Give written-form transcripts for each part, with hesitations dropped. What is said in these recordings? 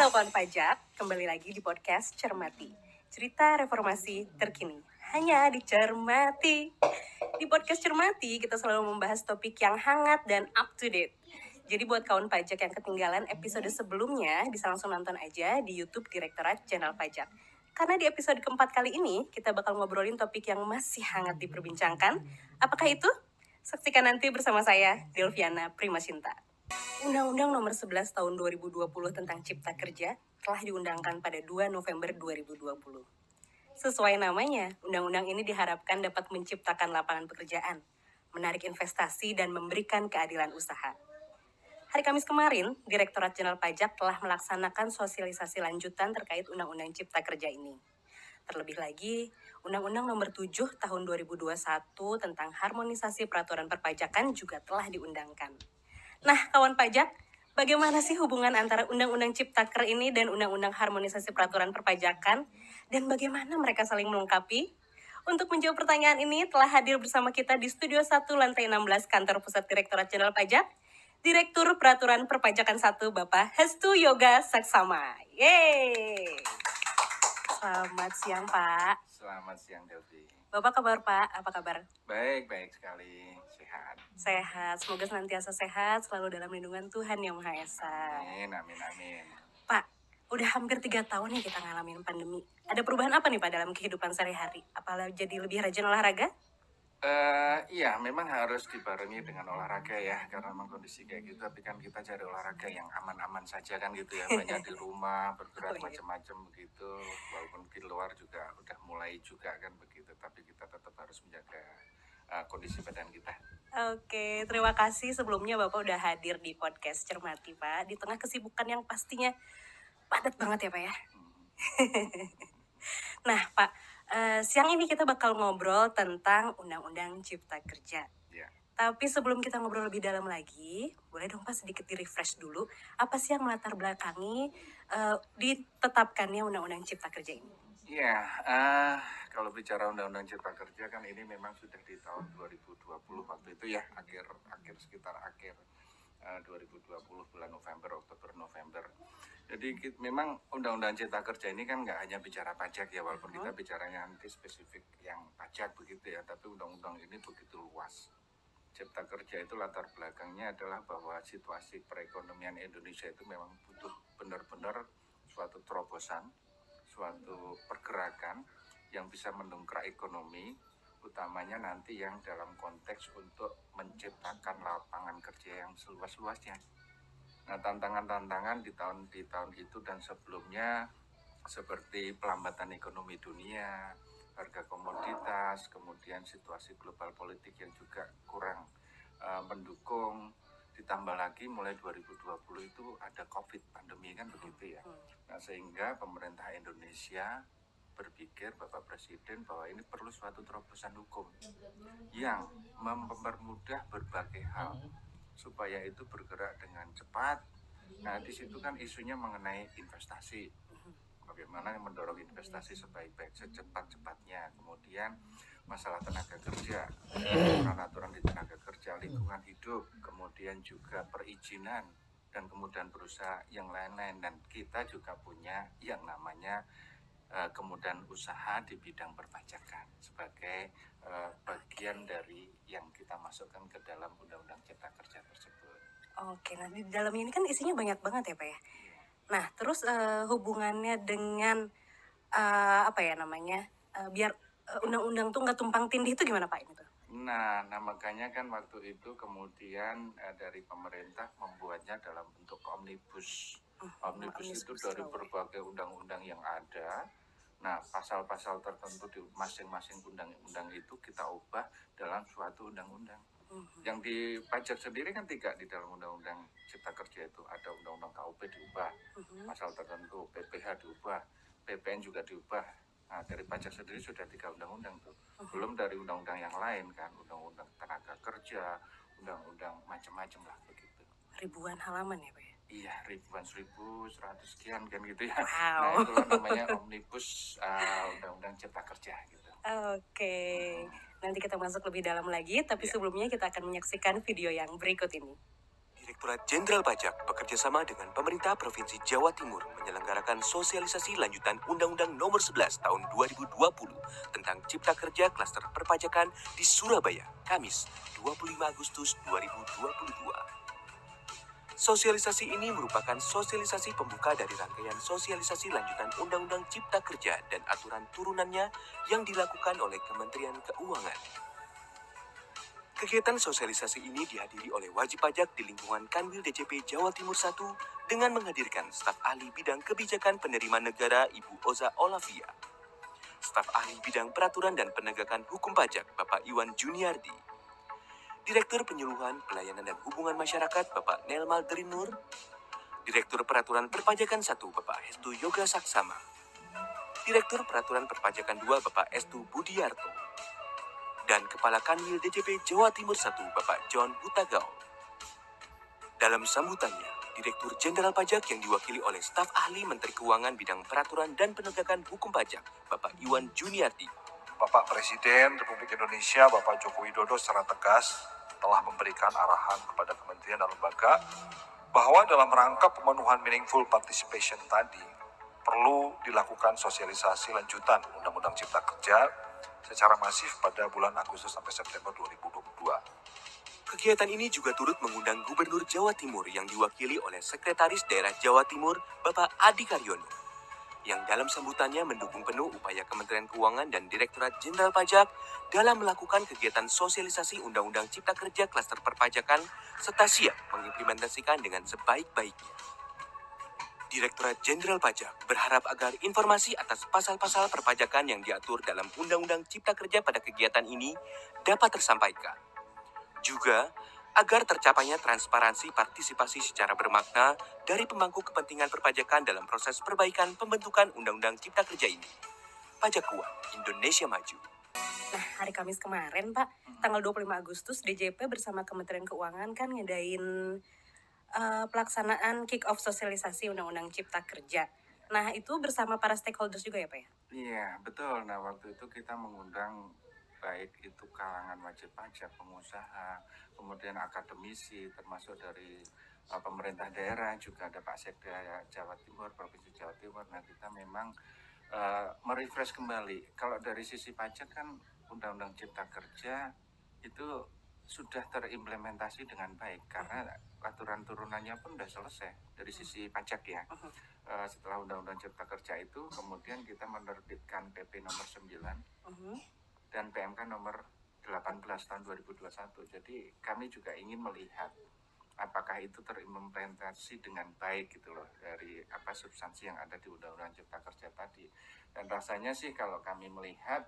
Halo kawan pajak, kembali lagi di podcast Cermati. Cerita reformasi terkini, hanya di Cermati. Di podcast Cermati, kita selalu membahas topik yang hangat dan up to date. Jadi buat kawan pajak yang ketinggalan episode sebelumnya, bisa langsung nonton aja di YouTube Direktorat Jenderal Pajak. Karena di episode keempat kali ini, kita bakal ngobrolin topik yang masih hangat diperbincangkan. Apakah itu? Saksikan nanti bersama saya, Delviana Primasinta. Undang-Undang Nomor 11 Tahun 2020 tentang Cipta Kerja telah diundangkan pada 2 November 2020. Sesuai namanya, undang-undang ini diharapkan dapat menciptakan lapangan pekerjaan, menarik investasi, dan memberikan keadilan usaha. Hari Kamis kemarin, Direktorat Jenderal Pajak telah melaksanakan sosialisasi lanjutan terkait Undang-Undang Cipta Kerja ini. Terlebih lagi, Undang-Undang Nomor 7 Tahun 2021 tentang harmonisasi peraturan perpajakan juga telah diundangkan. Nah, kawan pajak, bagaimana sih hubungan antara Undang-Undang Ciptaker ini dan Undang-Undang Harmonisasi Peraturan Perpajakan? Dan bagaimana mereka saling melengkapi? Untuk menjawab pertanyaan ini telah hadir bersama kita di Studio 1 Lantai 16 Kantor Pusat Direktorat Jenderal Pajak, Direktur Peraturan Perpajakan 1 Bapak Hestu Yoga Saksama. Yeay! Selamat siang, Pak. Selamat siang, Delvi. Bapak kabar, Pak? Apa kabar? Baik sekali, sehat. Sehat, semoga senantiasa sehat, selalu dalam lindungan Tuhan Yang Maha Esa. Amin. Pak, udah hampir 3 tahun nih kita ngalamin pandemi. Ada perubahan apa nih Pak dalam kehidupan sehari-hari? Apalagi jadi lebih rajin olahraga? Iya, memang harus dibarengi dengan olahraga ya, karena memang kondisi kayak gitu. Tapi kan kita cari olahraga yang aman-aman saja kan gitu ya, banyak di rumah, bergerak macam-macam begitu. Walaupun di luar juga udah mulai juga kan begitu, tapi kita tetap harus menjaga kondisi badan kita. Oke, terima kasih sebelumnya Bapak udah hadir di podcast Cermati Pak, di tengah kesibukan yang pastinya padat banget ya Pak ya. Nah Pak, siang ini kita bakal ngobrol tentang Undang-Undang Cipta Kerja. Ya. Tapi sebelum kita ngobrol lebih dalam lagi, boleh dong Pak sedikit di-refresh dulu, apa sih yang melatar belakangi ditetapkannya Undang-Undang Cipta Kerja ini? Iya, kalau bicara Undang-Undang Cipta Kerja kan ini memang sudah di tahun 2020 waktu itu ya, sekitar akhir 2020 bulan Oktober November. Jadi memang Undang-Undang Cipta Kerja ini kan nggak hanya bicara pajak ya, walaupun kita bicaranya nanti spesifik yang pajak begitu ya, tapi undang-undang ini begitu luas. Cipta Kerja itu latar belakangnya adalah bahwa situasi perekonomian Indonesia itu memang butuh benar-benar suatu terobosan, suatu pergerakan yang bisa mendongkrak ekonomi, utamanya nanti yang dalam konteks untuk menciptakan lapangan kerja yang seluas-luasnya. Nah, tantangan-tantangan di tahun itu dan sebelumnya seperti pelambatan ekonomi dunia, harga komoditas, kemudian situasi global politik yang juga kurang mendukung, ditambah lagi mulai 2020 itu ada COVID pandemi kan begitu ya. Nah, sehingga pemerintah Indonesia berpikir Bapak Presiden bahwa ini perlu suatu terobosan hukum yang mempermudah berbagai hal supaya itu bergerak dengan cepat. Nah, di situ kan isunya mengenai investasi. Bagaimana mendorong investasi sebaik-baik secepat-cepatnya. Kemudian masalah tenaga kerja, aturan-aturan di tenaga kerja, lingkungan hidup, kemudian juga perizinan dan kemudian berusaha yang lain-lain. Dan kita juga punya yang namanya kemudahan usaha di bidang perpajakan sebagai bagian dari yang kita masukkan ke dalam Undang-Undang Cipta Kerja tersebut. Oke, nah di dalamnya ini kan isinya banyak banget ya Pak ya. Nah terus hubungannya dengan biar undang-undang tuh nggak tumpang tindih itu gimana Pak ini tuh? Nah makanya kan waktu itu kemudian dari pemerintah membuatnya dalam bentuk omnibus. Omnibus itu dari berbagai undang-undang yang ada. Nah, pasal-pasal tertentu di masing-masing undang-undang itu kita ubah dalam suatu undang-undang. Yang di pajak sendiri kan tidak di dalam Undang-Undang Cipta Kerja itu. Ada Undang-Undang KUP diubah, pasal tertentu, PPH diubah, PPN juga diubah. Nah, dari pajak sendiri sudah 3 undang-undang tuh. Belum dari undang-undang yang lain kan, undang-undang tenaga kerja, undang-undang macam-macam lah begitu. Ribuan halaman ya Pak ya? Iya, ribuan, 1.100 sekian kan gitu ya. Wow. Nah, itulah namanya omnibus Undang-Undang Cipta Kerja gitu. Oke, nanti kita masuk lebih dalam lagi, tapi sebelumnya kita akan menyaksikan video yang berikut ini. Direktorat Jenderal Pajak bekerjasama dengan pemerintah Provinsi Jawa Timur menyelenggarakan sosialisasi lanjutan Undang-Undang Nomor 11 Tahun 2020 tentang Cipta Kerja Klaster Perpajakan di Surabaya, Kamis 25 Agustus 2022. Sosialisasi ini merupakan sosialisasi pembuka dari rangkaian sosialisasi lanjutan Undang-Undang Cipta Kerja dan aturan turunannya yang dilakukan oleh Kementerian Keuangan. Kegiatan sosialisasi ini dihadiri oleh wajib pajak di lingkungan Kanwil DJP Jawa Timur 1 dengan menghadirkan staf ahli bidang kebijakan penerimaan negara Ibu Oza Olavia, staf ahli bidang peraturan dan penegakan hukum pajak Bapak Iwan Juniardi, Direktur Penyuluhan Pelayanan dan Hubungan Masyarakat Bapak Nelmal Drinur, Direktur Peraturan Perpajakan 1 Bapak Hestu Yoga Saksama, Direktur Peraturan Perpajakan 2 Bapak Estu Budiarto, dan Kepala Kanwil DJP Jawa Timur 1 Bapak John Hutagao. Dalam sambutannya, Direktur Jenderal Pajak yang diwakili oleh staf ahli Menteri Keuangan bidang peraturan dan penegakan hukum pajak Bapak Iwan Juniardi. Bapak Presiden Republik Indonesia Bapak Joko Widodo secara tegas telah memberikan arahan kepada kementerian dan lembaga bahwa dalam rangka pemenuhan meaningful participation tadi perlu dilakukan sosialisasi lanjutan Undang-Undang Cipta Kerja secara masif pada bulan Agustus sampai September 2022. Kegiatan ini juga turut mengundang Gubernur Jawa Timur yang diwakili oleh Sekretaris Daerah Jawa Timur Bapak Adi Karyono, yang dalam sambutannya mendukung penuh upaya Kementerian Keuangan dan Direktorat Jenderal Pajak dalam melakukan kegiatan sosialisasi Undang-Undang Cipta Kerja Klaster Perpajakan serta siap mengimplementasikan dengan sebaik-baiknya. Direktorat Jenderal Pajak berharap agar informasi atas pasal-pasal perpajakan yang diatur dalam Undang-Undang Cipta Kerja pada kegiatan ini dapat tersampaikan. Juga, agar tercapainya transparansi partisipasi secara bermakna dari pemangku kepentingan perpajakan dalam proses perbaikan pembentukan Undang-Undang Cipta Kerja ini. Pajak kuat, Indonesia maju. Nah, hari Kamis kemarin, Pak, tanggal 25 Agustus, DJP bersama Kementerian Keuangan kan ngadain pelaksanaan kick-off sosialisasi Undang-Undang Cipta Kerja. Nah, itu bersama para stakeholders juga ya, Pak ya? Iya, betul. Nah, waktu itu kita mengundang baik itu kalangan wajib pajak, pengusaha, kemudian akademisi, termasuk dari pemerintah daerah, juga ada Pak Sekda Jawa Timur, Provinsi Jawa Timur. Nah, kita memang merefresh kembali. Kalau dari sisi pajak kan Undang-Undang Cipta Kerja itu sudah terimplementasi dengan baik karena aturan turunannya pun sudah selesai dari sisi pajak ya. Setelah Undang-Undang Cipta Kerja itu kemudian kita menerbitkan PP nomor 9 dan PMK nomor 18 tahun 2021. Jadi kami juga ingin melihat apakah itu terimplementasi dengan baik gitu loh dari apa substansi yang ada di Undang-Undang Cipta Kerja tadi. Dan rasanya sih kalau kami melihat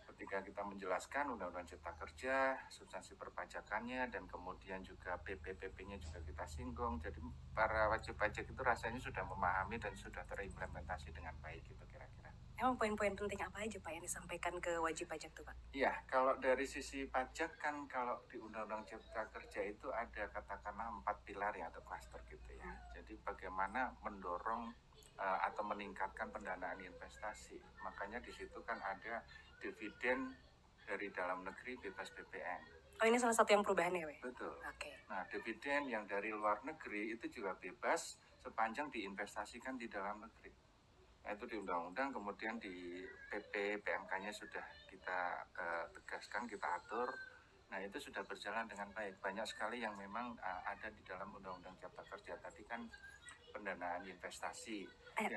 ketika kita menjelaskan Undang-Undang Cipta Kerja, substansi perpajakannya, dan kemudian juga PP-PP-nya juga kita singgung. Jadi para wajib pajak itu rasanya sudah memahami dan sudah terimplementasi dengan baik gitu kira-kira. Emang poin-poin penting apa aja, Pak, yang disampaikan ke wajib pajak tuh, Pak? Iya, kalau dari sisi pajak kan kalau di Undang-Undang Cipta Kerja itu ada katakanlah 4 pilar ya atau klaster gitu ya. Jadi bagaimana mendorong atau meningkatkan pendanaan investasi. Makanya di situ kan ada dividen dari dalam negeri bebas BPN. Oh, ini salah satu yang perubahan ya, Pak? Betul. Oke. Nah, dividen yang dari luar negeri itu juga bebas sepanjang diinvestasikan di dalam negeri. Nah, itu di undang-undang, kemudian di PP PMK-nya sudah kita tegaskan, kita atur. Nah, itu sudah berjalan dengan baik. Banyak sekali yang memang ada di dalam Undang-Undang Cipta Kerja tadi kan pendanaan investasi.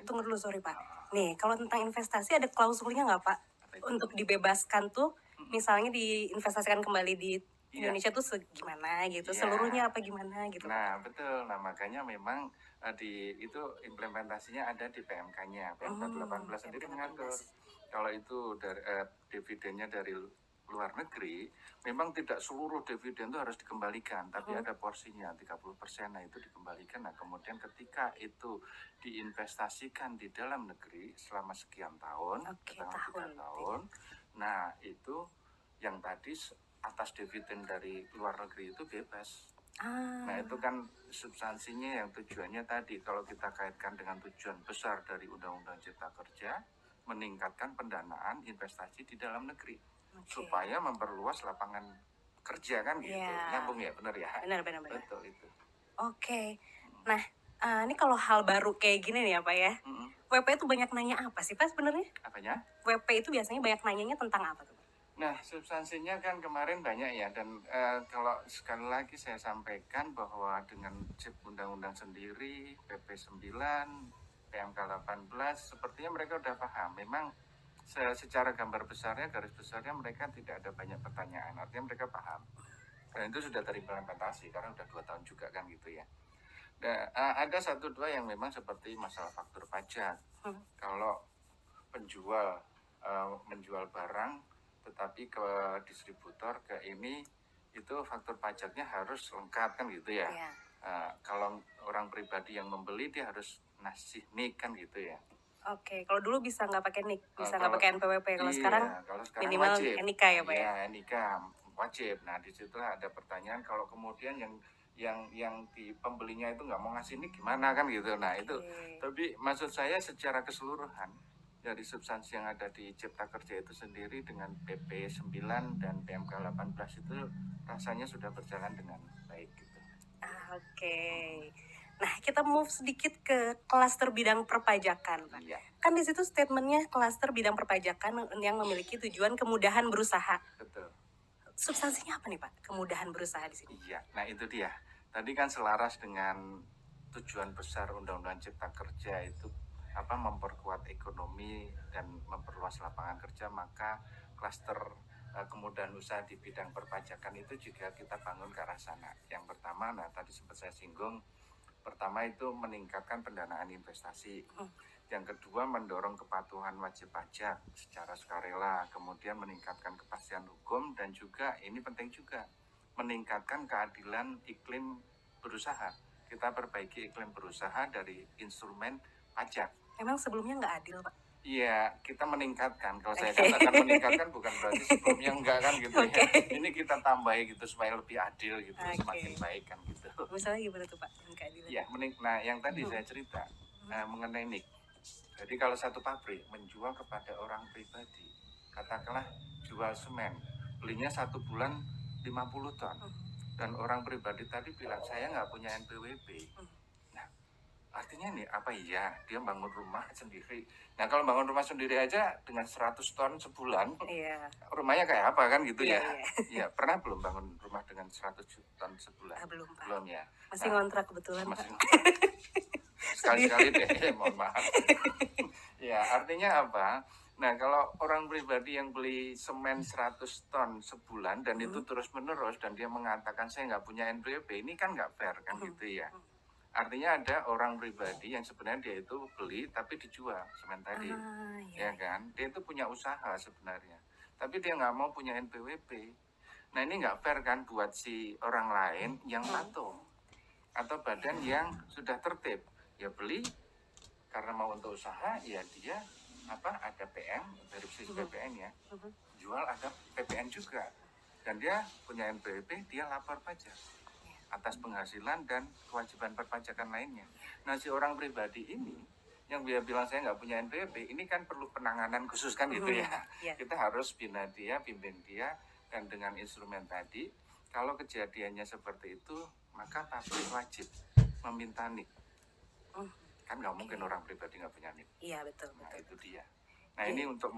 Tunggu dulu, sorry Pak. Nih, kalau tentang investasi ada klausulnya nggak, Pak? Untuk dibebaskan tuh, misalnya diinvestasikan kembali di Indonesia tuh segimana gitu, seluruhnya apa gimana gitu. Nah, betul. Nah, makanya memang itu implementasinya ada di PMK-nya. PMK 18 sendiri mengatur kalau itu dari dividennya dari luar negeri, memang tidak seluruh dividen itu harus dikembalikan, tapi ada porsinya 30%. Nah, itu dikembalikan. Nah, kemudian ketika itu diinvestasikan di dalam negeri selama sekian tahun, selama 3 tahun, nah itu yang tadi atas dividen dari luar negeri itu bebas. Nah, itu kan substansinya yang tujuannya tadi kalau kita kaitkan dengan tujuan besar dari Undang-Undang Cipta Kerja, meningkatkan pendanaan investasi di dalam negeri. Supaya memperluas lapangan kerja kan gitu. Nyambung ya, benar ya? Benar. Betul itu. Oke. Nah, ini kalau hal baru kayak gini nih ya Pak ya, Mm-mm. WP itu banyak nanya apa sih Pak sebenarnya? Apanya? WP itu biasanya banyak nanyanya tentang apa tuh Pak? Nah, substansinya kan kemarin banyak ya, dan kalau sekali lagi saya sampaikan bahwa dengan CIP undang-undang sendiri, PP 9, PMK 18, sepertinya mereka udah paham. Memang secara gambar besarnya, garis besarnya mereka tidak ada banyak pertanyaan, artinya mereka paham. Dan itu sudah terimplementasi, karena udah 2 tahun juga kan gitu ya. Nah, ada 1-2 yang memang seperti masalah faktur pajak. Kalau penjual menjual barang tetapi ke distributor ke ini itu faktur pajaknya harus lengkap kan gitu ya. Iya. Kalau orang pribadi yang membeli dia harus ngasih NIK kan gitu ya. Oke, kalau dulu bisa nggak pakai NIK, bisa nggak Kalau- pakai NPWP. Kalau Iya, sekarang kalau sekarang minimal wajib. NIK ya Pak ya? Iya, NIK wajib. Nah, disitulah ada pertanyaan kalau kemudian yang di pembelinya itu nggak mau ngasih NIK gimana kan gitu. Nah, itu Oke. tapi maksud saya secara keseluruhan dari substansi yang ada di Cipta Kerja itu sendiri dengan PP 9 dan PMK 18 itu rasanya sudah berjalan dengan baik gitu. Oke. Nah, kita move sedikit ke klaster bidang perpajakan, Pak. Iya, Kan di situ statementnya klaster bidang perpajakan yang memiliki tujuan kemudahan berusaha. betul. Substansinya apa nih, Pak? Kemudahan berusaha di sini. Iya, nah itu dia. Tadi kan selaras dengan tujuan besar Undang-Undang Cipta Kerja itu memperkuat ekonomi dan memperluas lapangan kerja, maka klaster kemudahan usaha di bidang perpajakan itu juga kita bangun ke arah sana. Yang pertama, nah tadi sempat saya singgung, pertama itu meningkatkan pendanaan investasi. Yang kedua, mendorong kepatuhan wajib pajak secara sukarela, kemudian meningkatkan kepastian hukum, dan juga ini penting juga meningkatkan keadilan iklim berusaha. Kita perbaiki iklim berusaha dari instrumen pajak. Memang sebelumnya nggak adil, Pak. Iya, kita meningkatkan. Kalau saya Oke. katakan meningkatkan bukan berarti sebelumnya enggak kan gitu Oke. ya. Ini kita tambahi gitu supaya lebih adil gitu, Oke. semakin baik kan gitu. Misalnya gimana tuh, Pak? Yang keadilan. Iya, nah yang tadi saya cerita mengenai NIK. Jadi kalau satu pabrik menjual kepada orang pribadi, katakanlah jual semen, belinya 1 bulan 50 ton. Dan orang pribadi tadi bilang, saya nggak punya NPWP. Nah, artinya nih, apa iya dia bangun rumah sendiri. Nah, kalau bangun rumah sendiri aja dengan 100 ton sebulan, Iya. rumahnya kayak apa kan gitu Iya, ya. iya. Iya, pernah belum bangun rumah dengan 100 ton sebulan? Belum, Pak. Belum ya. Masih Nah, ngontrak kebetulan, Pak. masih sekali-sekali deh, mohon maaf. Ya, artinya apa? Nah, kalau orang pribadi yang beli semen 100 ton sebulan dan itu terus-menerus dan dia mengatakan saya nggak punya NPWP, ini kan nggak fair kan gitu ya. Artinya ada orang pribadi yang sebenarnya dia itu beli tapi dijual semen tadi, Iya. ya kan? Dia itu punya usaha sebenarnya, tapi dia nggak mau punya NPWP. Nah, ini nggak fair kan buat si orang lain yang patuh atau badan yang sudah tertib. Ya beli karena mau untuk usaha, ya dia ada PM dari sisi PPN ya, jual ada PPN juga, dan dia punya NPWP, dia lapor pajak atas penghasilan dan kewajiban perpajakan lainnya. Nah, si orang pribadi ini yang dia bilang saya nggak punya NPWP, ini kan perlu penanganan khusus kan gitu ya. Iya. Kita harus bina dia, pimpin dia, dan dengan instrumen tadi, kalau kejadiannya seperti itu, maka pabrik wajib meminta NIK. Kan nggak mungkin orang pribadi nggak punya NIK. Iya, betul. Nah, itu dia. Nah, ini untuk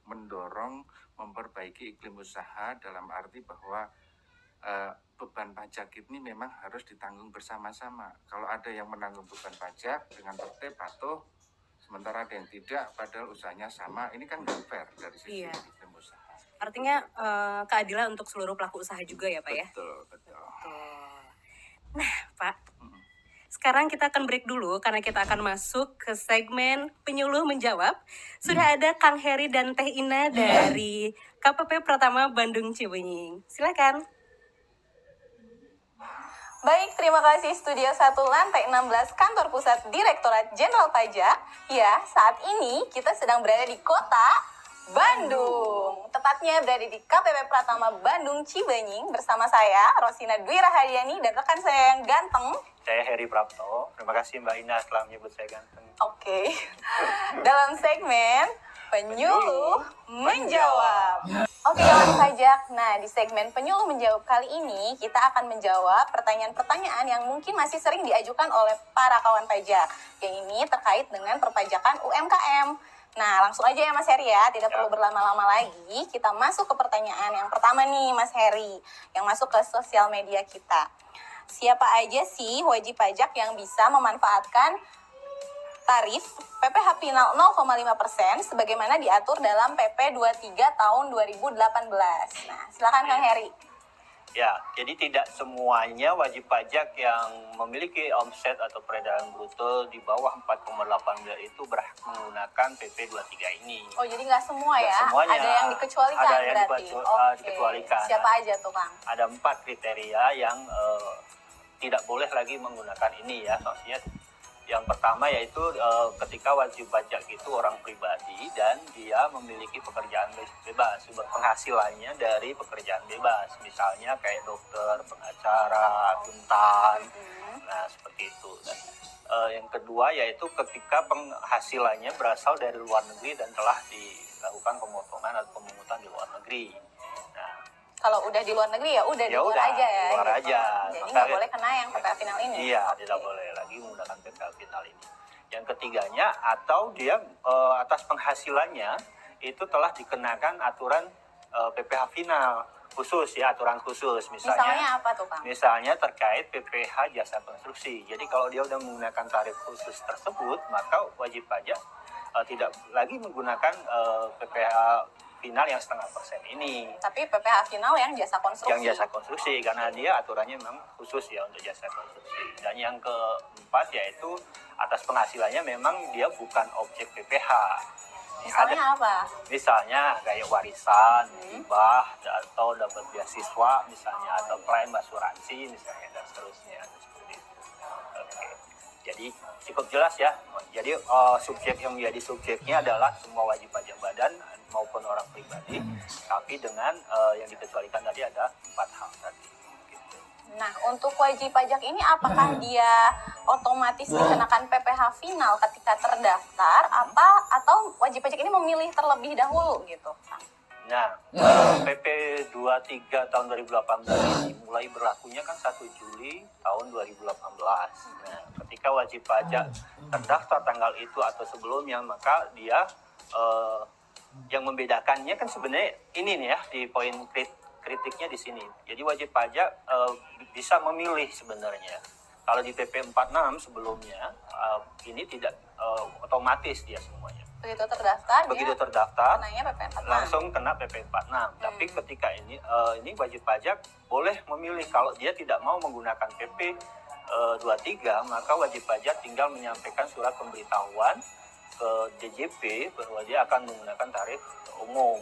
mendorong, memperbaiki iklim usaha dalam arti bahwa beban pajak ini memang harus ditanggung bersama-sama. Kalau ada yang menanggung beban pajak dengan tertib, patuh, sementara ada yang tidak, padahal usahanya sama, ini kan nggak fair dari sisi Iya. iklim usaha. Artinya keadilan untuk seluruh pelaku usaha juga ya, Pak ya? Betul. Nah, Pak, sekarang kita akan break dulu karena kita akan masuk ke segmen penyuluh menjawab. Sudah ada Kang Heri dan Teh Ina dari KPP Pratama Bandung Cibenying. Silakan. Baik, terima kasih Studio 1 Lantai 16 Kantor Pusat Direktorat Jenderal Pajak. Ya, saat ini kita sedang berada di kota Bandung. Tepatnya berada di KPP Pratama Bandung Cibenying bersama saya, Rosina Dwi Rahadiani, dan rekan saya yang ganteng. Saya Heri Prapto. Terima kasih Mbak Ina telah menyebut saya ganteng. Oke. Dalam segmen Penyuluh Menjawab. Oke kawan pajak, nah di segmen penyuluh menjawab kali ini kita akan menjawab pertanyaan-pertanyaan yang mungkin masih sering diajukan oleh para kawan pajak. Yang ini terkait dengan perpajakan UMKM. Nah langsung aja ya Mas Heri ya, tidak perlu berlama-lama lagi. Kita masuk ke pertanyaan yang pertama nih Mas Heri, yang masuk ke sosial media kita. Siapa aja sih wajib pajak yang bisa memanfaatkan tarif PPh final 0,5% sebagaimana diatur dalam PP 23 tahun 2018. Nah, silakan Kang Heri. Ya, jadi tidak semuanya wajib pajak yang memiliki omset atau peredaran bruto di bawah 4,8 miliar itu berhak menggunakan PP 23 ini. Oh, jadi nggak semua Nggak ya? semuanya. Ada yang dikecualikan Ada yang berarti? dikecualikan. Siapa aja tuh Kang? Ada 4 kriteria yang tidak boleh lagi menggunakan ini ya. Maksudnya yang pertama yaitu ketika wajib pajak itu orang pribadi dan dia memiliki pekerjaan bebas, sumber penghasilannya dari pekerjaan bebas, misalnya kayak dokter, pengacara, akuntan, nah seperti itu. Dan yang kedua yaitu ketika penghasilannya berasal dari luar negeri dan telah dilakukan pemotongan atau pemungutan di luar negeri. Nah, Kalau udah di luar negeri ya udah di luar udah, aja ya. di luar gitu. aja. Jadi Maka- nggak boleh kena yang PPh final ini. Iya, Oke. tidak boleh lagi menggunakan PPh final ini. Yang ketiganya, atau dia atas penghasilannya itu telah dikenakan aturan PPh final khusus ya, aturan khusus Misalnya apa tuh Kang? Misalnya terkait PPh jasa konstruksi. Jadi kalau dia udah menggunakan tarif khusus tersebut, maka wajib pajak tidak lagi menggunakan PPh final yang 0,5% ini. Tapi PPh final yang jasa konstruksi. Yang jasa konstruksi, karena dia aturannya memang khusus ya untuk jasa konstruksi. Dan yang keempat yaitu atas penghasilannya memang dia bukan objek PPh. Misalnya apa? Misalnya kayak warisan, hibah, atau dapat beasiswa misalnya, atau klaim asuransi misalnya, dan seterusnya. Seperti itu. Oke. Jadi cukup jelas ya. Jadi subjek yang menjadi subjeknya adalah semua wajib pajak badan maupun orang pribadi, tapi dengan yang dikecualikan tadi ada 4 hal tadi. Gitu. Nah, untuk wajib pajak ini apakah dia otomatis dikenakan PPh final ketika terdaftar atau wajib pajak ini memilih terlebih dahulu gitu? Nah, PP 23 tahun 2018 ini mulai berlakunya kan 1 Juli tahun 2018. Nah, ketika wajib pajak terdaftar tanggal itu atau sebelumnya, maka dia yang membedakannya kan sebenarnya ini nih ya, di poin kritiknya di sini. Jadi wajib pajak bisa memilih sebenarnya. Kalau di PP 46 sebelumnya ini tidak otomatis dia semuanya. Begitu terdaftar, Begitu dia terdaftar kenanya PP 46. langsung kena PP 46. Tapi ketika ini wajib pajak boleh memilih. Kalau dia tidak mau menggunakan PP 23, maka wajib pajak tinggal menyampaikan surat pemberitahuan ke DJP bahwa dia akan menggunakan tarif umum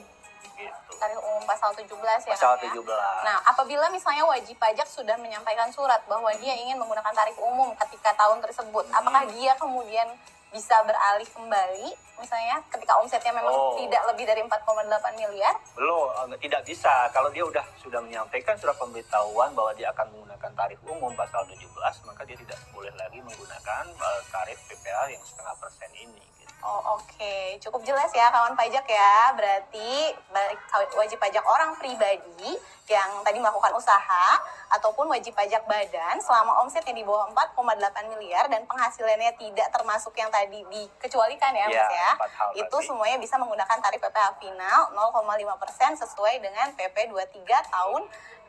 gitu. Tarif umum pasal 17 ya. Pasal Kang, ya? 17. Nah, apabila misalnya wajib pajak sudah menyampaikan surat bahwa dia ingin menggunakan tarif umum ketika tahun tersebut, apakah dia kemudian bisa beralih kembali misalnya ketika omsetnya memang tidak lebih dari 4,8 miliar? Belum, tidak bisa. Kalau dia sudah menyampaikan surat pemberitahuan bahwa dia akan menggunakan tarif umum pasal 17, maka dia tidak boleh lagi menggunakan tarif PPh yang 0,5% ini. Gitu. Oh oke. Cukup jelas ya kawan pajak ya. Berarti baik wajib pajak orang pribadi yang tadi melakukan usaha ataupun wajib pajak badan selama omsetnya di bawah 4,8 miliar dan penghasilannya tidak termasuk yang tadi dikecualikan ya Mas ya. 4 hal Itu tadi. semuanya bisa menggunakan tarif PPh final 0,5% sesuai dengan PP 23 tahun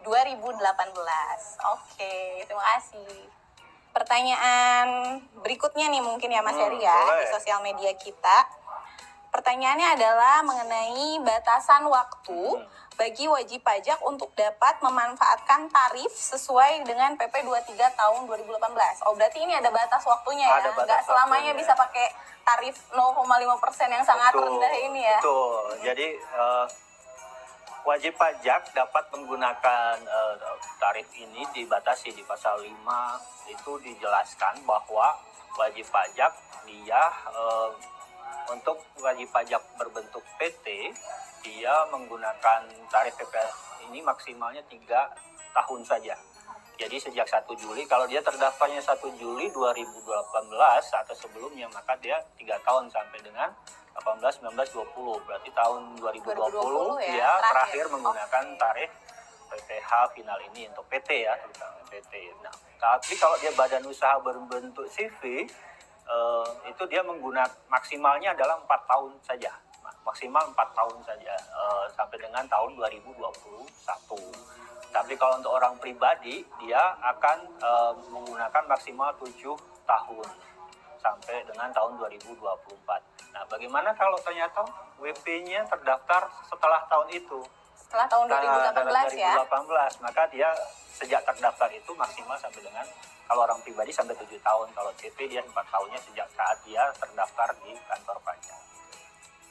2018. Oke, terima kasih. Pertanyaan berikutnya nih mungkin ya Mas Heri ya boleh. di sosial media kita. Pertanyaannya adalah mengenai batasan waktu bagi wajib pajak untuk dapat memanfaatkan tarif sesuai dengan PP 23 tahun 2018. Oh berarti ini ada batas waktunya ya? Ada batas Nggak selamanya waktunya. bisa pakai tarif 0,5% yang sangat rendah ini ya? Betul. Jadi wajib pajak dapat menggunakan tarif ini dibatasi di pasal 5 itu dijelaskan bahwa wajib pajak dia untuk wajib pajak berbentuk PT dia menggunakan tarif PPh ini maksimalnya 3 tahun saja. Jadi sejak 1 Juli, kalau dia terdaftarnya 1 Juli 2018 atau sebelumnya, maka dia 3 tahun sampai dengan 18, 19, 20. Berarti tahun 2020 ya, dia terakhir. terakhir menggunakan Oke. tarif PPh final ini untuk PT ya, terutama PT. Nah, tapi kalau dia badan usaha berbentuk CV, itu dia menggunakan maksimalnya adalah 4 tahun saja. Maksimal 4 tahun saja, sampai dengan tahun 2021. Tapi kalau untuk orang pribadi, dia akan menggunakan maksimal 7 tahun sampai dengan tahun 2024. Nah, bagaimana kalau ternyata WP-nya terdaftar setelah tahun itu? Setelah tahun 2018 ya. 2018, maka dia sejak terdaftar itu maksimal sampai dengan, kalau orang pribadi sampai 7 tahun, kalau CP dia 4 tahunnya sejak saat dia terdaftar di kantor pajak.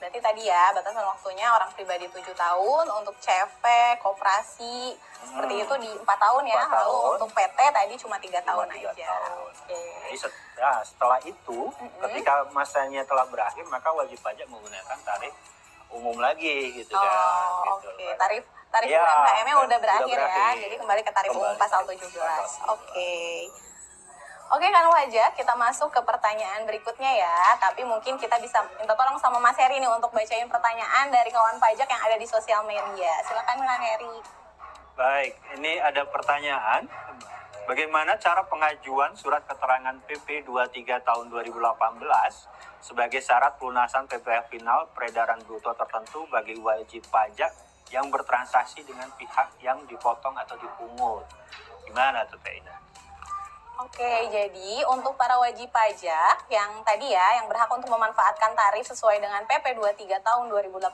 Berarti tadi ya, batasan waktunya orang pribadi 7 tahun, untuk CV, koperasi, seperti itu di 4 tahun ya. 4 tahun. Lalu untuk PT tadi cuma 3 tahun Cuma 3 aja. tahun. Oke. Jadi setelah itu, ketika masanya telah berakhir, maka wajib pajak menggunakan tarif umum lagi gitu kan. Oh, Gitu. oke. Tarif Ya, UMKM-nya udah udah berakhir ya. berakhir. Jadi kembali ke tarif umum Kembali pasal ke 17. pasal 17. Oke. Oke kan wajah, kita masuk ke pertanyaan berikutnya ya. Tapi mungkin kita bisa minta tolong sama Mas Heri nih untuk bacain pertanyaan dari kawan pajak yang ada di sosial media. Silakan Mas Heri. Baik, ini ada pertanyaan. Bagaimana cara pengajuan surat keterangan PP 23 tahun 2018 sebagai syarat pelunasan PPh final peredaran bruto tertentu bagi wajib pajak yang bertransaksi dengan pihak yang dipotong atau dipungut? Gimana tuh Teh Ina? Oke, jadi untuk para wajib pajak yang tadi ya, yang berhak untuk memanfaatkan tarif sesuai dengan PP 23 tahun 2018,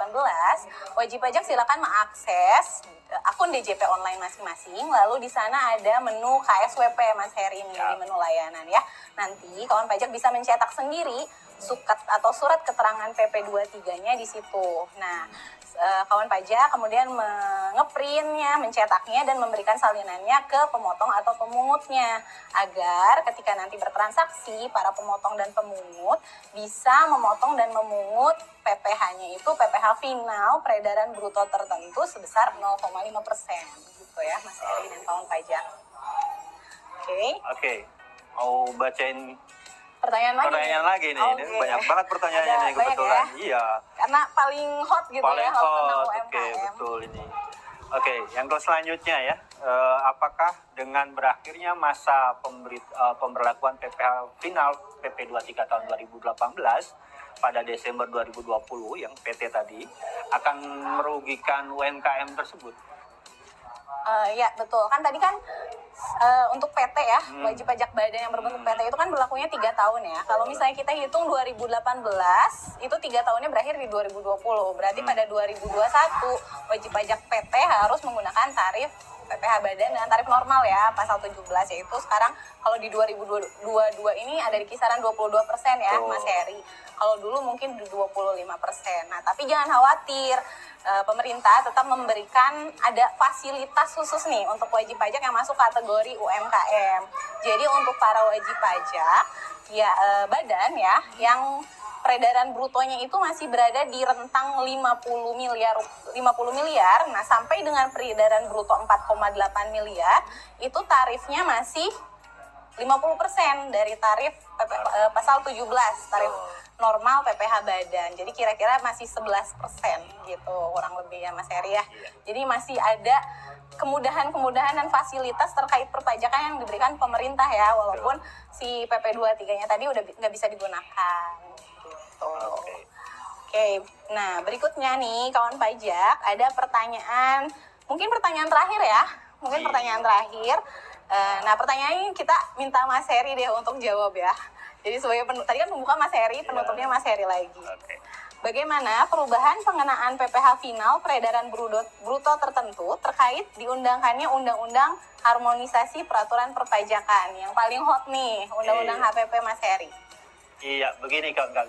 wajib pajak silakan mengakses akun DJP online masing-masing, lalu di sana ada menu KSWP Mas Heri ini di menu layanan ya. Nanti kawan pajak bisa mencetak sendiri surat atau surat keterangan PP 23-nya di situ. Nah, kawan pajak kemudian mengeprintnya, mencetaknya dan memberikan salinannya ke pemotong atau pemungutnya agar ketika nanti bertransaksi para pemotong dan pemungut bisa memotong dan memungut PPh-nya itu PPh final peredaran bruto tertentu sebesar 0,5% gitu ya Mas Eri dan kawan pajak. Oke. Mau bacain Pertanyaan lagi nih. Ini Oke. banyak banget pertanyaannya Ada nih banyak kebetulan. ya? Iya. Karena paling hot gitu Paling ya tentang hot. UMKM. Oke, betul ini. Oke, yang selanjutnya ya. Apakah dengan berakhirnya masa pemberlakuan PPh final PP 23 tahun 2018 pada Desember 2020 yang PT tadi akan merugikan UMKM tersebut? Ya betul, kan tadi kan untuk PT ya, wajib pajak badan yang berbentuk PT itu kan berlakunya 3 tahun ya. Kalau misalnya kita hitung 2018, itu 3 tahunnya berakhir di 2020. Berarti pada 2021, wajib pajak PT harus menggunakan tarif PPh badan dengan tarif normal ya, pasal 17, yaitu sekarang kalau di 2022 ini ada di kisaran 22% ya Mas Heri. Kalau dulu mungkin di 25%. Nah, tapi jangan khawatir, pemerintah tetap memberikan ada fasilitas khusus nih untuk wajib pajak yang masuk kategori UMKM. Jadi untuk para wajib pajak ya badan ya yang peredaran brutonya itu masih berada di rentang 50 miliar. Nah, sampai dengan peredaran bruto 4,8 miliar itu tarifnya masih 50% dari tarif pasal 17, tarif normal PPh badan. Jadi kira-kira masih 11% gitu kurang lebih ya Mas Heri ya. Jadi masih ada kemudahan-kemudahan dan fasilitas terkait perpajakan yang diberikan pemerintah ya, walaupun si PP 23-nya tadi udah nggak bisa digunakan gitu. Oke, nah berikutnya nih kawan pajak ada pertanyaan, mungkin pertanyaan terakhir ya, pertanyaan terakhir. Nah pertanyaan ini kita minta Mas Heri deh untuk jawab ya. Jadi sebagai tadi kan pembuka Mas Heri, penutupnya Mas Heri lagi. Bagaimana perubahan pengenaan PPh final peredaran bruto tertentu terkait diundangkannya Undang-Undang Harmonisasi Peraturan Perpajakan yang paling hot nih, Undang-Undang HPP Mas Heri? Iya, begini kawan-kawan.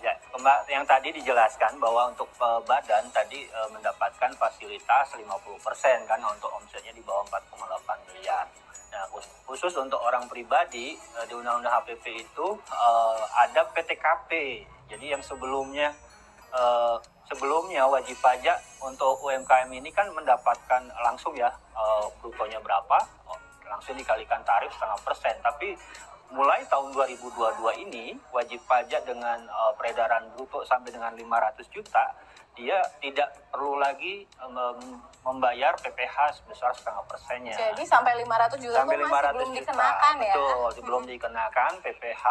Yang tadi dijelaskan bahwa untuk badan tadi mendapatkan fasilitas 50% kan untuk omsetnya di bawah 4,8 miliar. Nah, khusus untuk orang pribadi di Undang-Undang HPP itu ada PTKP. Jadi yang sebelumnya wajib pajak untuk UMKM ini kan mendapatkan langsung ya brutonya berapa, langsung dikalikan tarif 0,5%. Tapi mulai tahun 2022 ini wajib pajak dengan peredaran bruto sampai dengan 500 juta dia tidak perlu lagi membayar PPh sebesar 0,5%-nya. Jadi sampai 500 juta Sampai tuh masih belum 500 juta. dikenakan ya? Betul, belum dikenakan PPh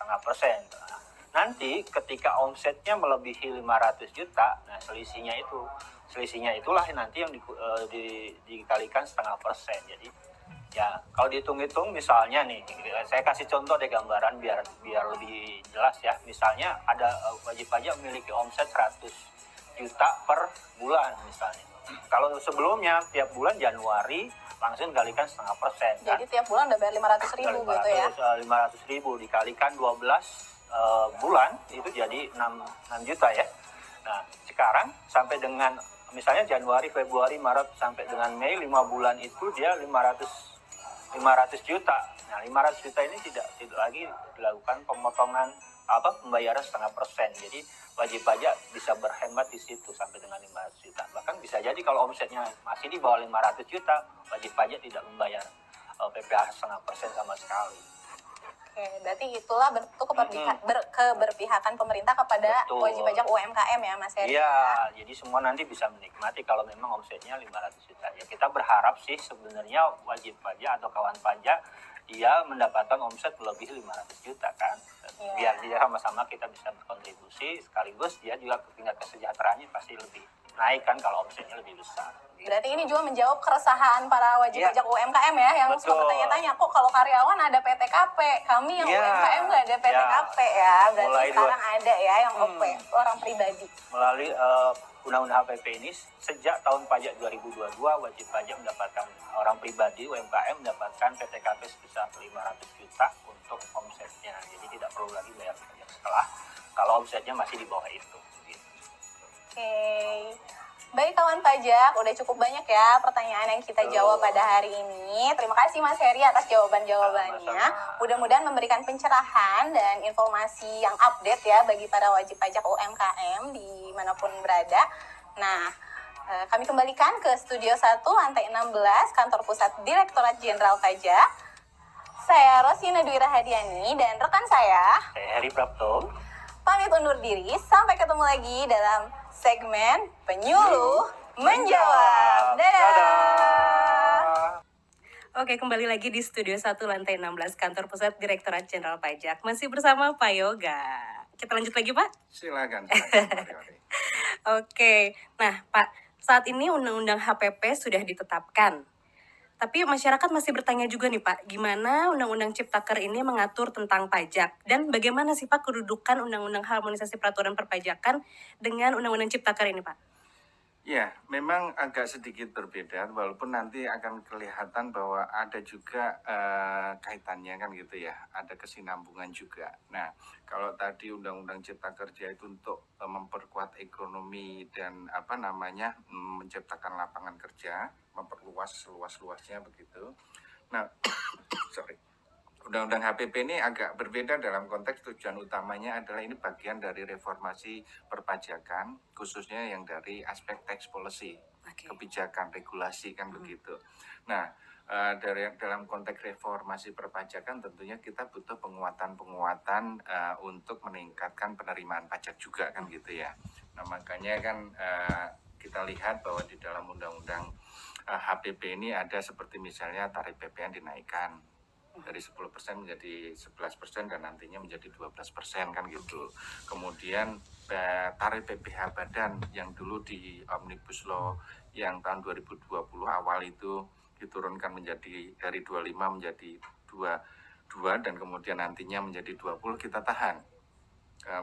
0,5%. Nanti ketika omsetnya melebihi 500 juta, nah selisihnya itulah nanti yang dikalikan 0,5%. Jadi ya kalau dihitung-hitung misalnya nih, saya kasih contoh deh gambaran biar lebih jelas ya. Misalnya ada wajib pajak memiliki omset 100 juta per bulan misalnya. Kalau sebelumnya tiap bulan Januari langsung dikalikan 0,5%. Jadi tiap bulan udah bayar 500.000 gitu ya? 500.000 dikalikan 12 bulan itu jadi 6 juta ya. Nah sekarang sampai dengan misalnya Januari, Februari, Maret sampai dengan Mei 5 bulan itu dia 500 juta. Nah 500 juta ini tidak lagi dilakukan pemotongan pembayaran 0,5%. Jadi wajib pajak bisa berhemat di situ sampai dengan 500 juta. Bahkan bisa jadi kalau omsetnya masih di bawah 500 juta, wajib pajak tidak membayar PPh 0,5% sama sekali. Oke, berarti itulah bentuk keberpihakan pemerintah kepada Betul. wajib pajak UMKM ya Mas Heri? Iya, jadi semua nanti bisa menikmati kalau memang omsetnya 500 juta. Ya kita berharap sih sebenarnya wajib pajak atau kawan pajak dia mendapatkan omset lebih 500 juta kan. Iya. Biar dia sama-sama kita bisa berkontribusi, sekaligus dia juga tingkat kesejahteraannya pasti lebih naik kan kalau omsetnya lebih besar. Berarti ini juga menjawab keresahan para wajib Iya. pajak UMKM ya, yang suka Betul. bertanya-tanya, kok kalau karyawan ada PTKP, kami yang Iya. UMKM nggak ada PTKP ya, berarti Mulai sekarang ada ya yang OP, orang pribadi. Melalui Undang-Undang HPP ini sejak tahun pajak 2022 wajib pajak mendapatkan orang pribadi UMKM mendapatkan PTKP sebesar 500 juta untuk omsetnya. Jadi tidak perlu lagi bayar pajak setelah kalau omsetnya masih di bawah itu. Gitu. Oke, baik kawan pajak, udah cukup banyak ya pertanyaan yang kita jawab pada hari ini. Terima kasih Mas Heri atas jawaban-jawabannya. Sama-sama. Mudah-mudahan memberikan pencerahan dan informasi yang update ya bagi para wajib pajak UMKM dimanapun berada. Nah, kami kembalikan ke Studio 1 lantai 16 Kantor Pusat Direktorat Jenderal Pajak. Saya Rosina Dwi Rahadiani dan rekan saya Saya Heri Prapto. pamit undur diri. Sampai ketemu lagi dalam segmen Penyuluh Menjawab. Dadah. Oke, kembali lagi di Studio 1 lantai 16 Kantor Pusat Direktorat Jenderal Pajak. Masih bersama Pak Yoga. Kita lanjut lagi, Pak? Silakan. Mari. Oke, nah Pak, saat ini Undang-Undang HPP sudah ditetapkan. Tapi masyarakat masih bertanya juga nih Pak, gimana Undang-Undang Ciptaker ini mengatur tentang pajak? Dan bagaimana sih Pak kedudukan Undang-Undang Harmonisasi Peraturan Perpajakan dengan Undang-Undang Ciptaker ini Pak? Ya, memang agak sedikit berbeda, walaupun nanti akan kelihatan bahwa ada juga kaitannya kan gitu ya, ada kesinambungan juga. Nah, kalau tadi Undang-Undang Cipta Kerja itu untuk memperkuat ekonomi dan menciptakan lapangan kerja, memperluas seluas-luasnya begitu. Nah, sorry. Undang-Undang HPP ini agak berbeda dalam konteks tujuan utamanya adalah ini bagian dari reformasi perpajakan, khususnya yang dari aspek tax policy, kebijakan regulasi kan begitu. Nah, dalam konteks reformasi perpajakan tentunya kita butuh penguatan-penguatan untuk meningkatkan penerimaan pajak juga kan gitu ya. Nah, makanya kan kita lihat bahwa di dalam Undang-Undang HPP ini ada seperti misalnya tarif PPN dinaikkan dari 10% menjadi 11% dan nantinya menjadi 12% kan gitu. Kemudian tarif PPh badan yang dulu di Omnibus Law yang tahun 2020 awal itu diturunkan menjadi dari 25 menjadi 22 dan kemudian nantinya menjadi 20 kita tahan.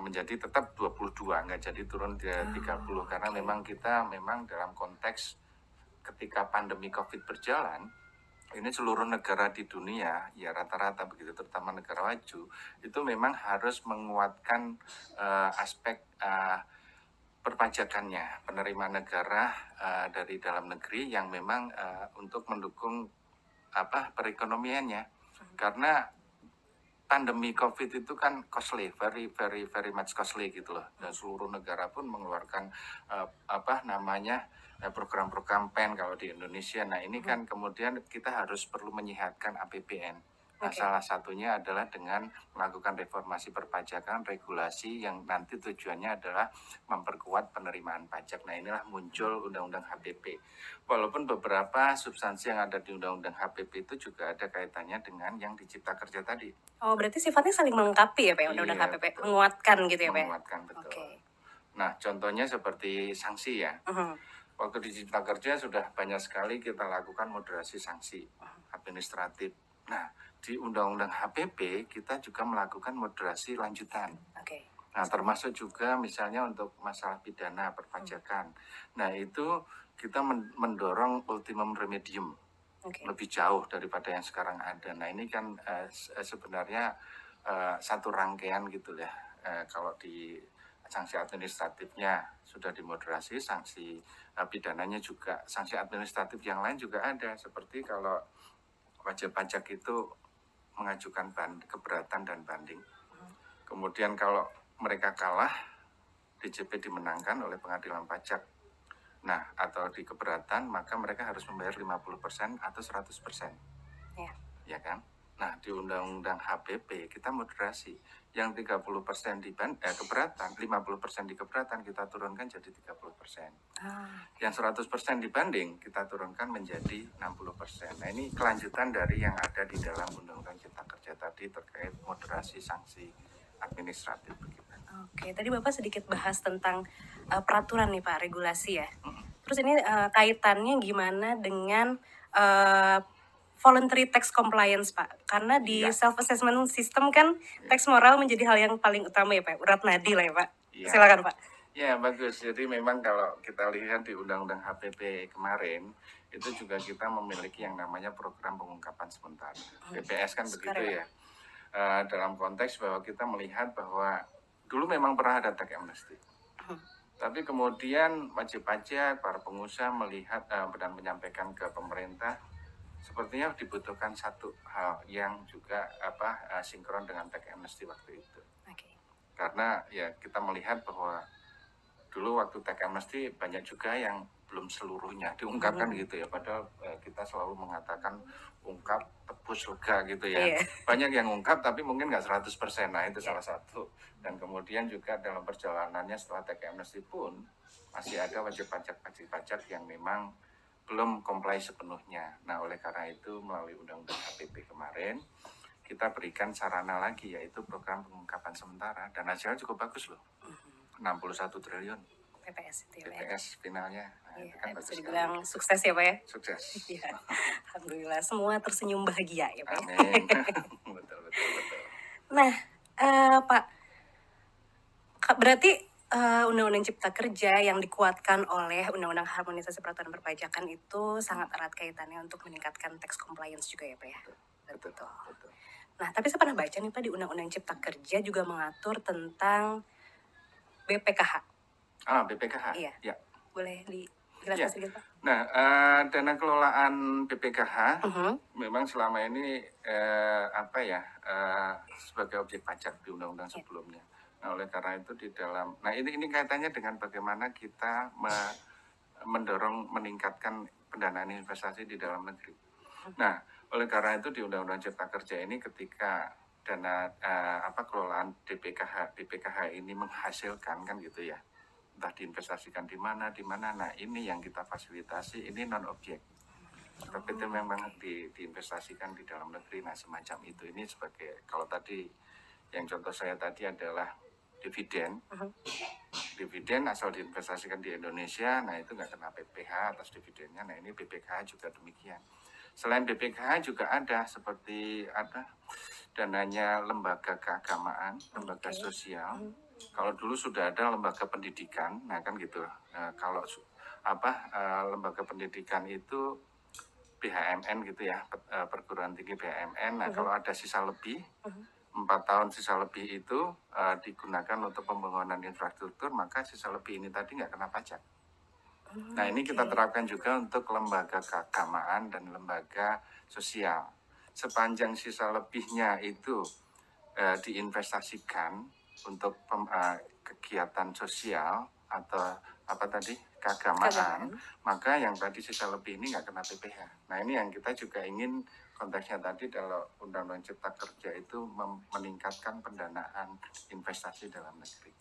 Menjadi tetap 22, nggak jadi turun ke 30 karena memang kita dalam konteks ketika pandemi Covid berjalan ini seluruh negara di dunia ya rata-rata begitu terutama negara maju itu memang harus menguatkan aspek perpajakannya penerimaan negara dari dalam negeri yang memang untuk mendukung perekonomiannya karena pandemi Covid itu kan costly, very much costly gitu loh dan seluruh negara pun mengeluarkan program-program PEN kalau di Indonesia. Nah ini kan kemudian kita harus perlu menyehatkan APBN Nah, Oke. salah satunya adalah dengan melakukan reformasi perpajakan, regulasi yang nanti tujuannya adalah memperkuat penerimaan pajak. Nah, inilah muncul Undang-Undang HPP. Walaupun beberapa substansi yang ada di Undang-Undang HPP itu juga ada kaitannya dengan yang di Cipta Kerja tadi. Oh, berarti sifatnya saling melengkapi ya Pak, Undang-Undang Iya, HPP, betul. menguatkan gitu ya Pak? Menguatkan, betul. Oke. Nah, contohnya seperti sanksi ya. Waktu di Cipta Kerja sudah banyak sekali kita lakukan moderasi sanksi administratif. Nah, di Undang-Undang HPP kita juga melakukan moderasi lanjutan. Oke. Nah, termasuk juga misalnya untuk masalah pidana perpajakan. Nah, itu kita mendorong ultimum remedium Oke. lebih jauh daripada yang sekarang ada. Nah, ini kan sebenarnya satu rangkaian gitu ya. Kalau di sanksi administratifnya sudah dimoderasi, sanksi pidananya juga, sanksi administratif yang lain juga ada. Seperti kalau wajib pajak itu mengajukan keberatan dan banding. Kemudian kalau mereka kalah, DJP dimenangkan oleh pengadilan pajak. Nah, atau di keberatan, maka mereka harus membayar 50% atau 100%. Ya. Ya kan? Nah, di Undang-Undang HPP kita moderasi. Yang 30% keberatan, 50% di keberatan kita turunkan jadi 30%. Yang 100% dibanding kita turunkan menjadi 60%. Nah, ini kelanjutan dari yang ada di dalam Undang-Undang Cipta Kerja tadi terkait moderasi sanksi administratif begitu. Oke, tadi Bapak sedikit bahas tentang peraturan nih Pak, regulasi ya. Terus ini kaitannya gimana dengan voluntary tax compliance Pak? Karena di Iya. self-assessment system kan tax moral menjadi hal yang paling utama ya Pak, urat nadi lah ya Pak. Iya. Silakan Pak. Ya, bagus. Jadi memang kalau kita lihat di Undang-Undang HPP kemarin, itu juga kita memiliki yang namanya program pengungkapan sementara. PPS kan begitu ya. Dalam konteks bahwa kita melihat bahwa dulu memang pernah ada tax amnesty. Tapi kemudian wajib pajak, para pengusaha melihat dan menyampaikan ke pemerintah, sepertinya dibutuhkan satu hal yang juga sinkron dengan tax amnesty waktu itu. Oke. Karena ya kita melihat bahwa dulu waktu tax amnesty banyak juga yang belum seluruhnya diungkapkan gitu ya, padahal kita selalu mengatakan ungkap tebus lega gitu ya. Iya. Banyak yang ungkap tapi mungkin nggak 100%. Nah, itu salah satu. Dan kemudian juga dalam perjalanannya setelah tax amnesty pun masih ada wajib pajak yang memang belum comply sepenuhnya. Nah, oleh karena itu melalui Undang-Undang HPP kemarin kita berikan sarana lagi, yaitu program pengungkapan sementara, dan hasilnya cukup bagus loh. 61 triliun PPS itu ya Pak. ya? PPS finalnya. Nah, Iya, itu kan bisa bagus dibilang sekali. sukses ya Pak ya. Sukses. Iya. Alhamdulillah semua tersenyum bahagia ya Pak. ya? Amin. betul. Nah, Pak, berarti Undang-Undang Cipta Kerja yang dikuatkan oleh Undang-Undang Harmonisasi Peraturan Perpajakan itu sangat erat kaitannya untuk meningkatkan tax compliance juga ya Pak ya? Betul. Nah, tapi saya pernah baca nih Pak di Undang-Undang Cipta Kerja juga mengatur tentang BPKH. BPKH. Iya. Ya. Boleh dijelaskan Iya. sedikit Pak? Nah, dana kelolaan BPKH Mhm. memang selama ini sebagai objek pajak di undang-undang sebelumnya. Nah, oleh karena itu di dalam, nah ini kaitannya dengan bagaimana kita mendorong meningkatkan pendanaan investasi di dalam negeri. Nah, oleh karena itu di Undang-Undang Cipta Kerja ini ketika dana kelolaan BPKH ini menghasilkan kan gitu ya, entah diinvestasikan di mana. Nah, ini yang kita fasilitasi, ini non objek. Tapi itu memang diinvestasikan di dalam negeri. Nah, semacam itu. Ini sebagai, kalau tadi yang contoh saya tadi adalah dividen. Dividen asal diinvestasikan di Indonesia, nah itu nggak kena PPh atas dividennya. Nah, ini BPKH juga demikian. Selain BPKH juga ada seperti dananya lembaga keagamaan, lembaga sosial. Kalau dulu sudah ada lembaga pendidikan, nah kan gitu. Kalau lembaga pendidikan itu BHMN gitu ya, perguruan tinggi BHMN. Nah, kalau ada sisa lebih 4 tahun sisa lebih itu digunakan untuk pembangunan infrastruktur, maka sisa lebih ini tadi nggak kena pajak. Nah, ini kita terapkan juga untuk lembaga keagamaan dan lembaga sosial. Sepanjang sisa lebihnya itu diinvestasikan untuk kegiatan sosial atau keagamaan, maka yang tadi sisa lebih ini nggak kena PPh. Nah, ini yang kita juga ingin konteksnya tadi kalau Undang-Undang Cipta Kerja itu meningkatkan pendanaan investasi dalam negeri.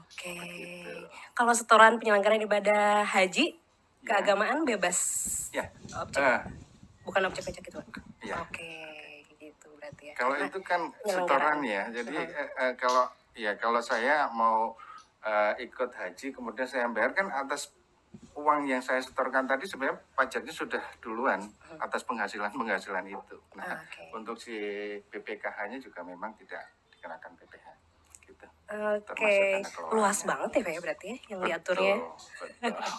Oke. Begitu. Kalau setoran penyelenggaraan ibadah haji, Ya. keagamaan bebas Ya, objek, bukan objek pajak itu, Pak? ya. Oke, gitu berarti ya. Kalau Karena itu kan penyelenggaraan. setoran ya. Jadi kalau saya mau ikut haji kemudian saya bayar kan atas uang yang saya setorkan tadi sebenarnya pajaknya sudah duluan atas penghasilan itu. Nah, Oke. untuk si BPKH-nya juga memang tidak dikenakan PPh gitu. Oke, Termasuk dana kelolaannya. luas banget ya Pak ya berarti ya yang diaturnya. Betul.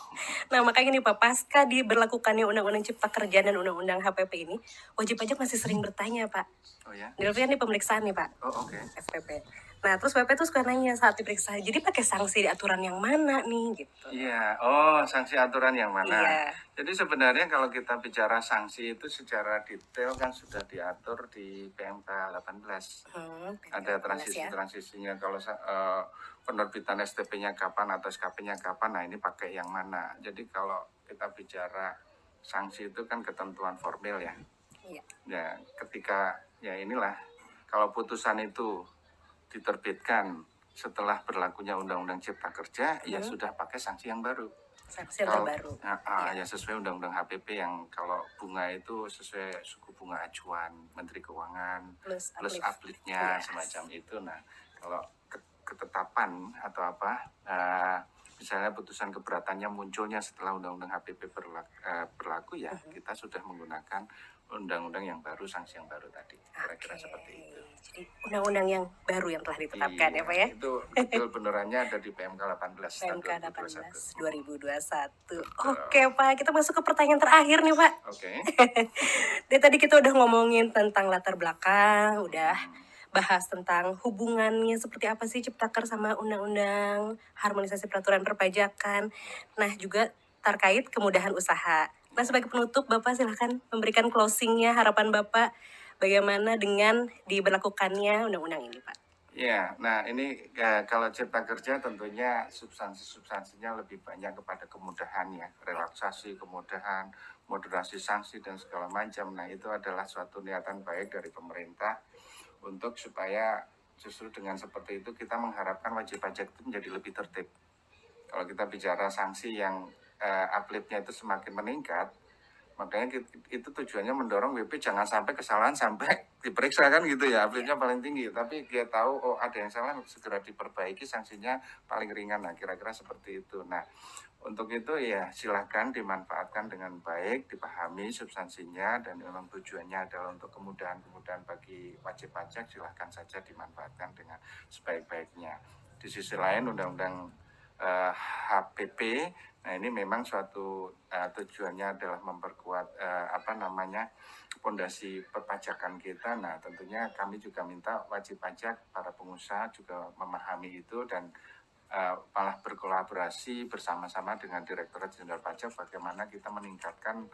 Nah makanya nih Pak, pasca diberlakukannya Undang-Undang Cipta Kerja dan Undang-Undang HPP ini, wajib pajak masih sering bertanya Pak. Oh ya? Delvia nih pemeriksaan nih Pak, Oh oke. FPP. Nah terus PP tuh suka nanya saat diperiksa, jadi pakai sanksi di aturan yang mana nih gitu. Iya, oh sanksi aturan yang mana? Iya. Jadi sebenarnya kalau kita bicara sanksi itu secara detail kan sudah diatur di PMK 18. Ada transisinya kalau penerbitan STP-nya kapan atau SKP-nya kapan, nah ini pakai yang mana. Jadi kalau kita bicara sanksi itu kan ketentuan formil ya. Iya. Ya, ketika ya inilah kalau putusan itu diterbitkan setelah berlakunya Undang-Undang Cipta Kerja, ya sudah pakai sanksi yang baru. Sanksi yang terbaru. Ya sesuai Undang-Undang HPP yang kalau bunga itu sesuai suku bunga acuan Menteri Keuangan Plus upliftnya Yes. semacam itu. Nah kalau ketetapan atau apa misalnya putusan keberatannya munculnya setelah Undang-Undang HPP berlaku ya kita sudah menggunakan undang-undang yang baru, sanksi yang baru tadi, kira-kira seperti itu. Jadi undang-undang yang baru yang telah ditetapkan ya Pak ya. Itu betul benerannya ada di PMK 18 PMK tahun 18 2021. 2021. Oke Pak, kita masuk ke pertanyaan terakhir nih Pak. Oke. Dari tadi kita udah ngomongin tentang latar belakang, udah bahas tentang hubungannya seperti apa sih Ciptaker sama undang-undang harmonisasi peraturan perpajakan. Nah juga terkait kemudahan usaha. Nah sebagai penutup Bapak silahkan memberikan closingnya, harapan Bapak bagaimana dengan diberlakukannya undang-undang ini Pak. Ya, nah ini kalau Cipta Kerja tentunya substansinya lebih banyak kepada kemudahan ya, relaksasi, kemudahan, moderasi sanksi dan segala macam. Nah itu adalah suatu niatan baik dari pemerintah untuk supaya justru dengan seperti itu kita mengharapkan wajib pajak itu menjadi lebih tertib. Kalau kita bicara sanksi yang upliftnya itu semakin meningkat, makanya itu tujuannya mendorong WP jangan sampai kesalahan sampai diperiksa kan gitu ya, upliftnya paling tinggi. Tapi dia tahu oh ada yang salah segera diperbaiki, sanksinya paling ringan. Nah kira-kira seperti itu. Nah untuk itu ya silahkan dimanfaatkan dengan baik, dipahami substansinya dan memang tujuannya adalah untuk kemudahan-kemudahan bagi wajib pajak, silahkan saja dimanfaatkan dengan sebaik-baiknya. Di sisi lain undang-undang HPP, nah ini memang suatu tujuannya adalah memperkuat fondasi perpajakan kita. Nah tentunya kami juga minta wajib pajak para pengusaha juga memahami itu dan malah berkolaborasi bersama-sama dengan Direktorat Jenderal Pajak bagaimana kita meningkatkan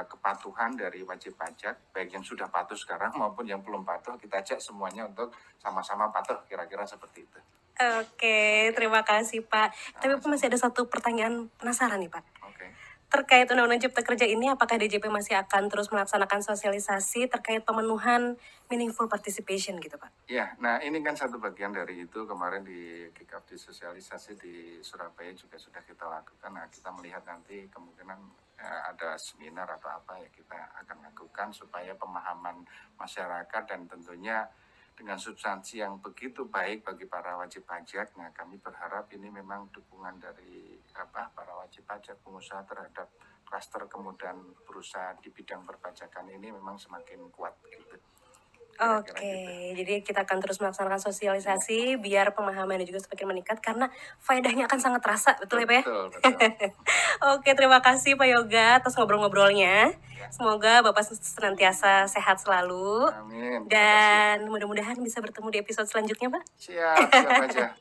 kepatuhan dari wajib pajak, baik yang sudah patuh sekarang maupun yang belum patuh, kita ajak semuanya untuk sama-sama patuh, kira-kira seperti itu. Oke, terima kasih Pak. Tapi Pak masih ada satu pertanyaan penasaran nih Pak. Oke. Terkait Undang-Undang Cipta Kerja ini, apakah DJP masih akan terus melaksanakan sosialisasi terkait pemenuhan meaningful participation gitu Pak? Ya, nah ini kan satu bagian dari itu. Kemarin di kick off di sosialisasi di Surabaya juga sudah kita lakukan. Nah kita melihat nanti kemungkinan ada seminar atau apa ya kita akan lakukan supaya pemahaman masyarakat dan tentunya dengan substansi yang begitu baik bagi para wajib pajak. Nah kami berharap ini memang dukungan dari para wajib pajak pengusaha terhadap klaster kemudahan berusaha di bidang perpajakan ini memang semakin kuat gitu. Oke, jadi kita akan terus melaksanakan sosialisasi biar pemahamannya juga semakin meningkat karena faedahnya akan sangat terasa, betul ya Pak ya? Betul. Oke, terima kasih Pak Yoga atas ngobrol-ngobrolnya. Semoga Bapak senantiasa sehat selalu. Amin. Dan mudah-mudahan bisa bertemu di episode selanjutnya Pak. Siap aja.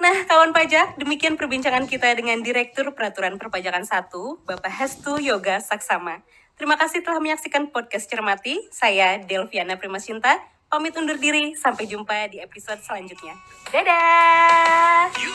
Nah, kawan pajak, demikian perbincangan kita dengan Direktur Peraturan Perpajakan 1, Bapak Hestu Yoga Saksama. Terima kasih telah menyaksikan podcast Cermati. Saya Delviana Primasinta, pamit undur diri. Sampai jumpa di episode selanjutnya. Dadah!